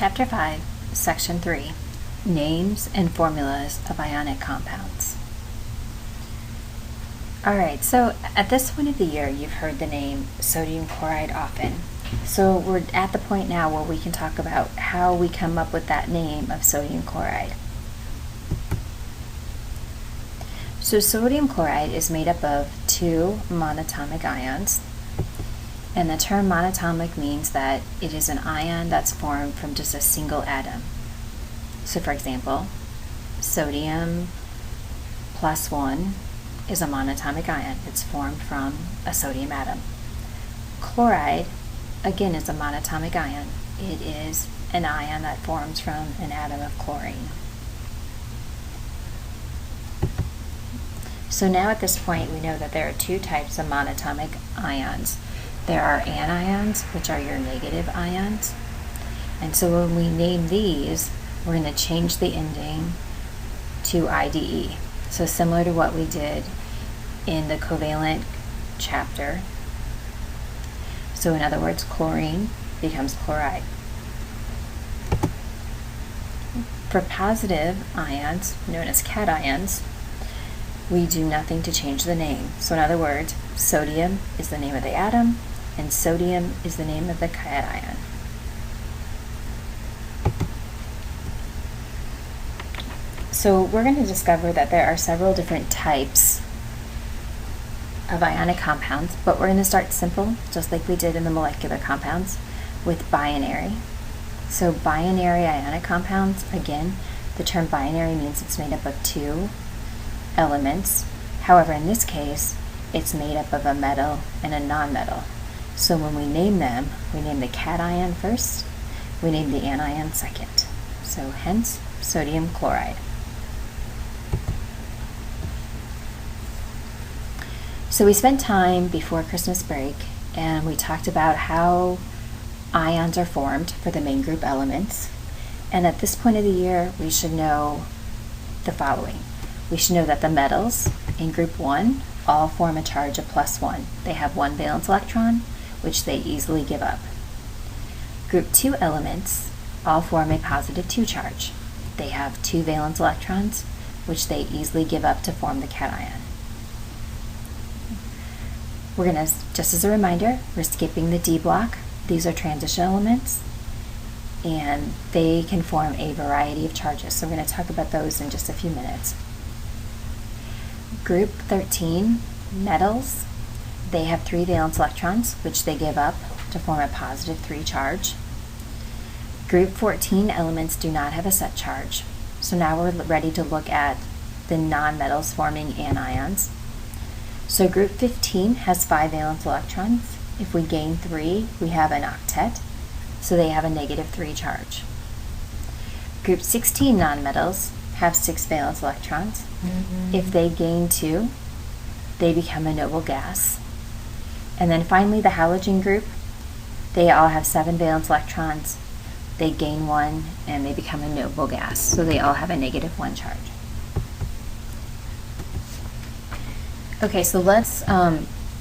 Chapter 5, Section 3, Names and Formulas of Ionic Compounds. Alright, so at this point of the year, you've heard the name sodium chloride often. So we're at the point now where we can talk about how we come up with that name of sodium chloride. So sodium chloride is made up of two monatomic ions. And the term monatomic means that it is an ion that's formed from just a single atom. So for example, sodium plus 1 is a monatomic ion. It's formed from a sodium atom. Chloride, again, is a monatomic ion. It is an ion that forms from an atom of chlorine. So now at this point, we know that there are two types of monatomic ions. There are anions, which are your negative ions. And so when we name these, we're going to change the ending to IDE. So similar to what we did in the covalent chapter. So in other words, chlorine becomes chloride. For positive ions, known as cations, we do nothing to change the name. So in other words, sodium is the name of the atom, and sodium is the name of the cation. So we're going to discover that there are several different types of ionic compounds, but we're going to start simple, just like we did in the molecular compounds, with binary. So binary ionic compounds, again, the term binary means it's made up of two elements. However, in this case, it's made up of a metal and a nonmetal. So when we name them, we name the cation first, we name the anion second. So hence, sodium chloride. So we spent time before Christmas break and we talked about how ions are formed for the main group elements. And at this point of the year, we should know the following. We should know that the metals in group 1 all form a charge of +1. They have one valence electron, which they easily give up. Group 2 elements all form a positive 2 charge. They have two valence electrons, which they easily give up to form the cation. We're going to, just as a reminder, we're skipping the D block. These are transition elements, and they can form a variety of charges. So we're going to talk about those in just a few minutes. Group 13, metals, they have three valence electrons, which they give up to form a positive 3 charge. Group 14 elements do not have a set charge. So now we're ready to look at the nonmetals forming anions. So group 15 has 5 valence electrons. If we gain 3, we have an octet, so they have a -3 charge. Group 16 nonmetals have 6 valence electrons. If they gain 2, they become a noble gas. And then finally the halogen group, they all have 7 valence electrons. They gain 1 and they become a noble gas. So they all have a -1 charge. Okay, so let's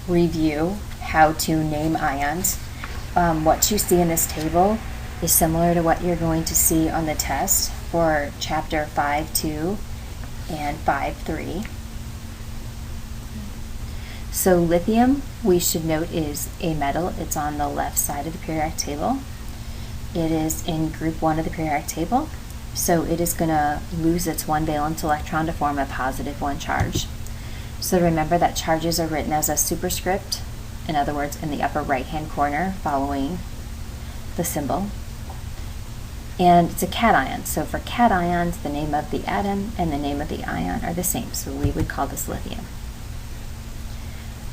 review how to name ions. What you see in this table is similar to what you're going to see on the test for chapter 5.2 and 5.3. So lithium, we should note, is a metal. It's on the left side of the periodic table. It is in group 1 of the periodic table, so it is going to lose its one valence electron to form a +1 charge. So remember that charges are written as a superscript, in other words, in the upper right-hand corner following the symbol. And it's a cation, so for cations, the name of the atom and the name of the ion are the same, so we would call this lithium.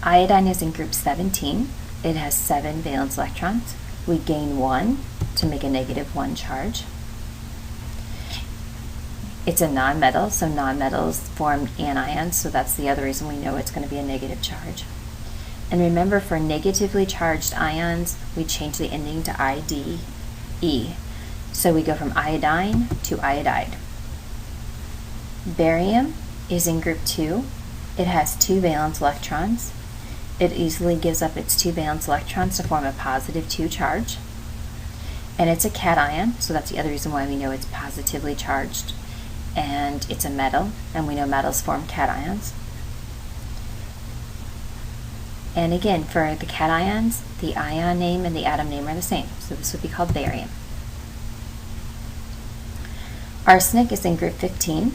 Iodine is in group 17. It has 7 valence electrons. We gain 1 to make a -1 charge. It's a nonmetal, so nonmetals form anions, so that's the other reason we know it's going to be a negative charge. And remember, for negatively charged ions, we change the ending to IDE. So we go from iodine to iodide. Barium is in group 2. It has 2 valence electrons. It easily gives up its 2 valence electrons to form a +2 charge. and it's a cation, so that's the other reason why we know it's positively charged, and it's a metal, and we know metals form cations. And again, for the cations, the ion name and the atom name are the same, so this would be called barium. Arsenic is in group 15.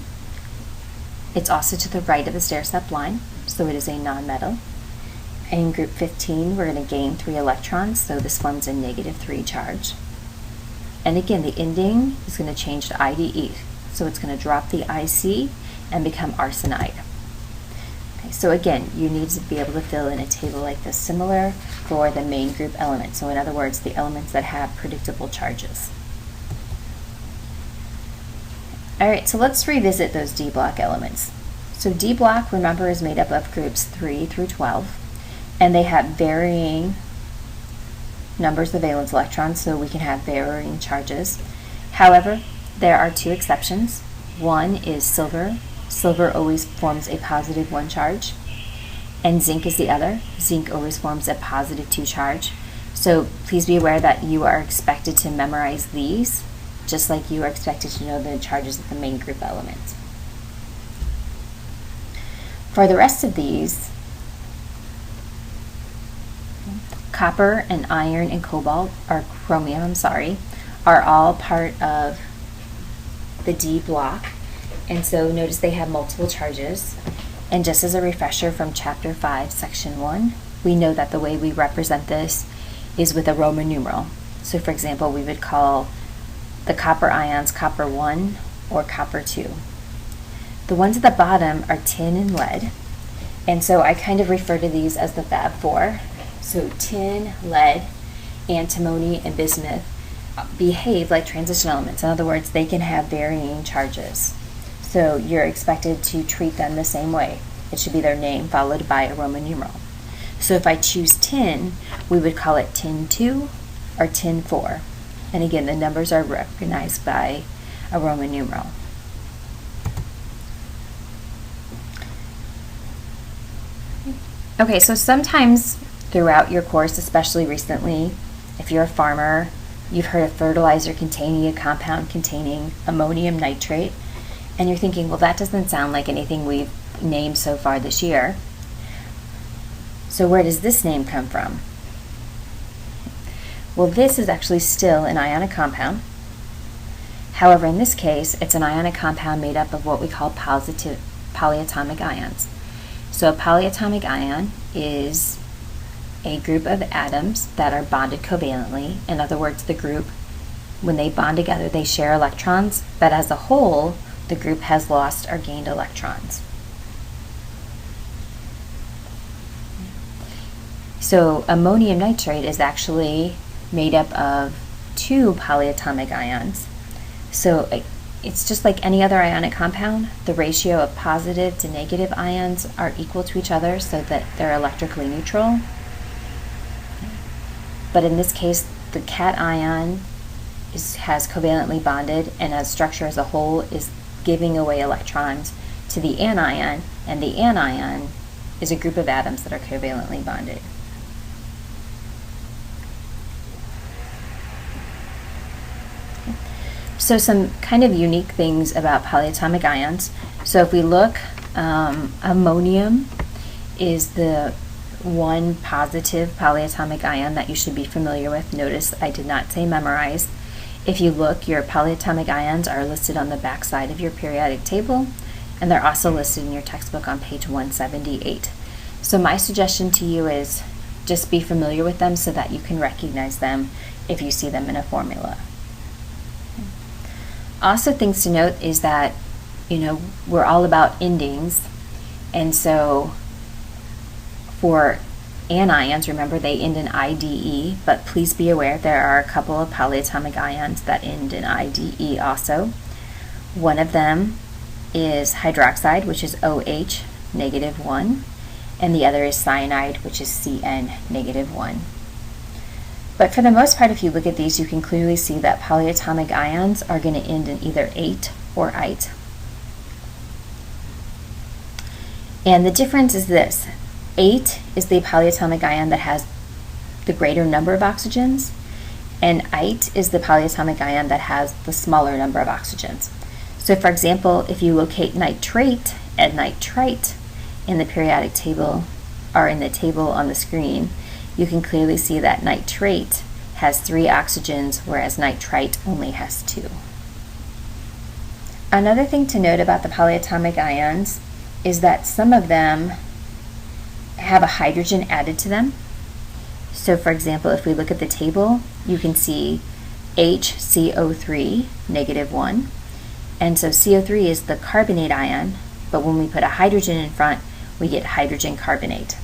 It's also to the right of the stair-step line, so it is a nonmetal. In group 15, we're going to gain 3 electrons, so this forms a -3 charge. And again, the ending is going to change to IDE, so it's going to drop the IC and become arsenide. Okay, so again, you need to be able to fill in a table like this, similar for the main group elements. So in other words, the elements that have predictable charges. All right, so let's revisit those D block elements. So D block, remember, is made up of groups 3 through 12, and they have varying numbers of valence electrons, so we can have varying charges. However, there are 2 exceptions. One is silver. Silver always forms a +1 charge, and zinc is the other. Zinc always forms a +2 charge. So please be aware that you are expected to memorize these, just like you are expected to know the charges of the main group elements. For the rest of these, copper and iron and cobalt, or chromium, are all part of the D block. And so notice they have multiple charges. And just as a refresher from chapter 5, section 1, we know that the way we represent this is with a Roman numeral. So for example, we would call the copper ions copper 1 or copper 2. The ones at the bottom are tin and lead. And so I kind of refer to these as the Fab 4. So tin, lead, antimony, and bismuth behave like transition elements. In other words, they can have varying charges. So you're expected to treat them the same way. It should be their name followed by a Roman numeral. So if I choose tin, we would call it tin 2 or tin 4. And again, the numbers are recognized by a Roman numeral. Okay, so sometimes throughout your course, especially recently, if you're a farmer, you've heard of fertilizer containing a compound containing ammonium nitrate, and you're thinking, well, that doesn't sound like anything we've named so far this year. So where does this name come from? Well, this is actually still an ionic compound. However, in this case, it's an ionic compound made up of what we call positive polyatomic ions. So a polyatomic ion is a group of atoms that are bonded covalently. In other words, the group, when they bond together, they share electrons, but as a whole, the group has lost or gained electrons. So ammonium nitrate is actually made up of 2 polyatomic ions. So it's just like any other ionic compound. The ratio of positive to negative ions are equal to each other so that they're electrically neutral. But in this case, the cation has covalently bonded, and as structure as a whole is giving away electrons to the anion, and the anion is a group of atoms that are covalently bonded. So some kind of unique things about polyatomic ions. So if we look, ammonium is the one positive polyatomic ion that you should be familiar with. Notice I did not say memorize. If you look, your polyatomic ions are listed on the back side of your periodic table, and they're also listed in your textbook on page 178. So my suggestion to you is just be familiar with them so that you can recognize them if you see them in a formula. Also, things to note is that, we're all about endings, and so for anions, remember they end in IDE, but please be aware there are a couple of polyatomic ions that end in IDE also. One of them is hydroxide, which is OH -1, and the other is cyanide, which is CN -1. But for the most part, if you look at these, you can clearly see that polyatomic ions are going to end in either ate or ite. And the difference is this. Ate is the polyatomic ion that has the greater number of oxygens, And ite is the polyatomic ion that has the smaller number of oxygens. So for example, if you locate nitrate and nitrite in the periodic table, or in the table on the screen, you can clearly see that nitrate has 3 oxygens, whereas nitrite only has 2. Another thing to note about the polyatomic ions is that some of them have a hydrogen added to them. So for example, if we look at the table, you can see HCO3, -1. And so CO3 is the carbonate ion, but when we put a hydrogen in front, we get hydrogen carbonate.